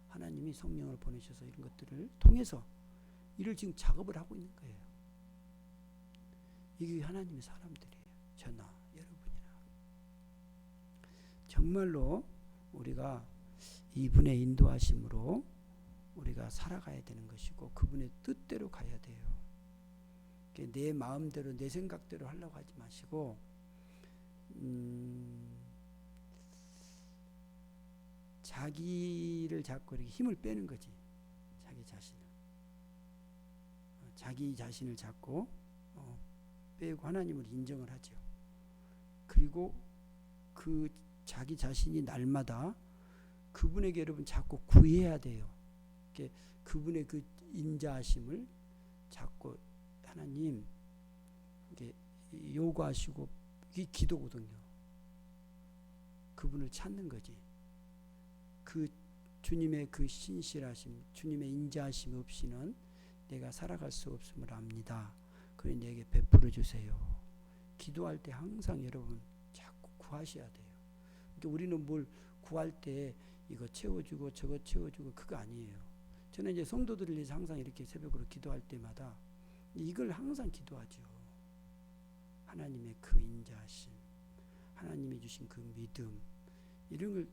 하나님이 성령을 보내셔서 이런 것들을 통해서 이를 지금 작업을 하고 있는 거예요. 이게 하나님의 사람들이에요. 저나 여러분이나. 정말로 우리가 이분의 인도하심으로 우리가 살아가야 되는 것이고 그분의 뜻대로 가야 돼요. 내 마음대로 내 생각대로 하려고 하지 마시고 자기를 자꾸 이렇게 힘을 빼는 거지. 자기 자신을 자꾸 빼고 하나님을 인정을 하죠. 그리고 그 자기 자신이 날마다 그분에게 여러분 자꾸 구해야 돼요. 그분의 그 인자하심을 자꾸 하나님 요구하시고, 이게 기도거든요. 그분을 찾는 거지. 그 주님의 그 신실하심, 주님의 인자하심 없이는 내가 살아갈 수 없음을 압니다. 그래 내게 베풀어 주세요. 기도할 때 항상 여러분 자꾸 구하셔야 돼요. 그러니까 우리는 뭘 구할 때 이거 채워주고 저거 채워주고 그거 아니에요. 저는 이제 성도들을 위해서 항상 이렇게 새벽으로 기도할 때마다 이걸 항상 기도하죠. 하나님의 그 인자하심, 하나님이 주신 그 믿음, 이런 걸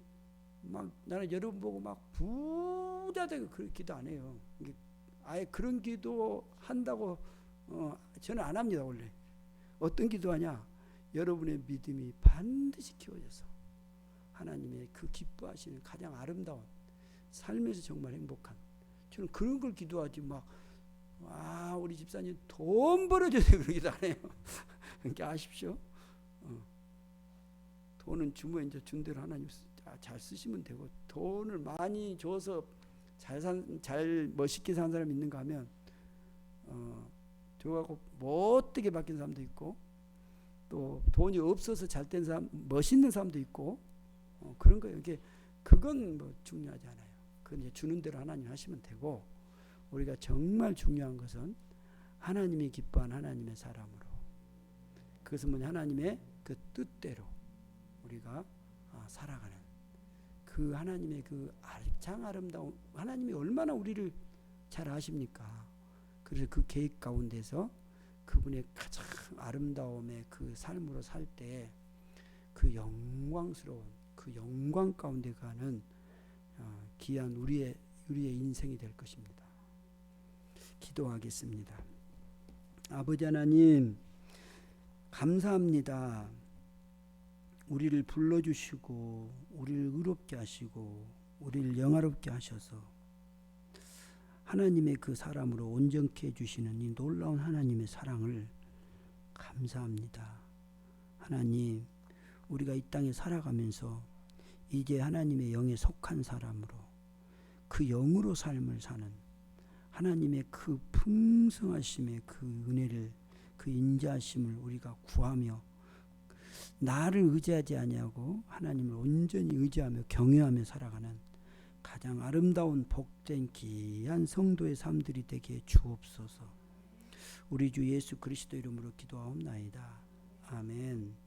막 나는 여러분 보고 막 부자 되고 그런 기도 안 해요. 아예 그런 기도 한다고 저는 안 합니다. 원래 어떤 기도하냐? 여러분의 믿음이 반드시 키워져서 하나님의 그 기뻐하시는 가장 아름다운 삶에서 정말 행복한, 저는 그런 걸 기도하지 막 우리 집사님 돈 벌어줘야 그런 기도 안 해요. 그러니까 아십시오. 돈은 주면 이제 준 대로 하나님 잘 쓰시면 되고, 돈을 많이 줘서 잘 멋있게 사는 사람이 있는가 하면 저하고 못되게 바뀐 사람도 있고, 또 돈이 없어서 잘 된 사람, 멋있는 사람도 있고, 그런 거예요. 그건 뭐 중요하지 않아요. 그건 이제 주는 대로 하나님 하시면 되고, 우리가 정말 중요한 것은 하나님이 기뻐한 하나님의 사람으로, 그것은 뭐냐? 하나님의 그 뜻대로 우리가 살아가는 그 하나님의 그 가장 아름다운, 하나님이 얼마나 우리를 잘 아십니까? 그래서 그 계획 가운데서 그분의 가장 아름다움의 그 삶으로 살 때 그 영광스러운 그 영광 가운데 가는 귀한 우리의 인생이 될 것입니다. 기도하겠습니다. 아버지 하나님 감사합니다. 우리를 불러주시고 우리를 의롭게 하시고 우리를 영화롭게 하셔서 하나님의 그 사람으로 온전케 해주시는 이 놀라운 하나님의 사랑을 감사합니다. 하나님, 우리가 이 땅에 살아가면서 이제 하나님의 영에 속한 사람으로 그 영으로 삶을 사는 하나님의 그 풍성하심의 그 은혜를, 그 인자하심을 우리가 구하며 나를 의지하지 아니하고 하나님을 온전히 의지하며 경외하며 살아가는 가장 아름다운 복된 귀한 성도의 삶들이 되게 주옵소서. 우리 주 예수 그리스도 이름으로 기도하옵나이다. 아멘.